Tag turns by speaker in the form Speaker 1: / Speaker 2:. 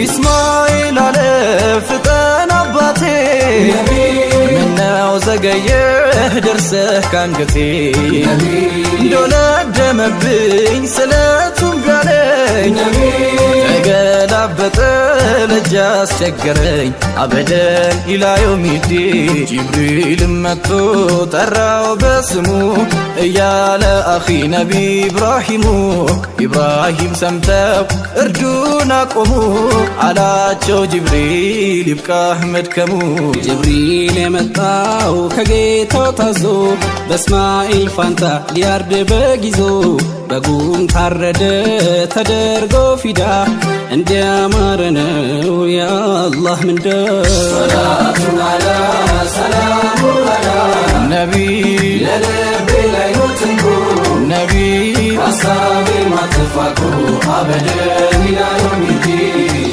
Speaker 1: ኢስማኤል አለ ፍጠን አባቴ ምነው ዘገየህ ደርሰህ ካንገቴ ዶለደመብኝ ስለቱም ጋለኝ ተገላበጠ ለእጅ አስቸገረኝ አበደን ኢላ የውሚዲን ጅብሪል መጥቶ ጠራው በስሙ እያለ አኺ ነቢ ኢብራሂም ሰምተው እርዱን አቆሙ አላቸው ጅብሪል ይብቃህ መድከሙ
Speaker 2: ጅብሪል የመጣው ከጌታው ታዞ በእስማኤል ፋንታ ሊያርድ በጊዞ በጉም ታረደ ተደርጎ ፊዳ እንዲያማረ ነው የአላህ ምንዳ
Speaker 3: ሰላቱን አላ ሰላሙ አላ
Speaker 1: ነቢ
Speaker 3: ለልቤ ላይ ነው ትንኩ
Speaker 1: ነቢ
Speaker 3: ሐሳቤ ማትፋቁ አበደን ኢላ የውሚ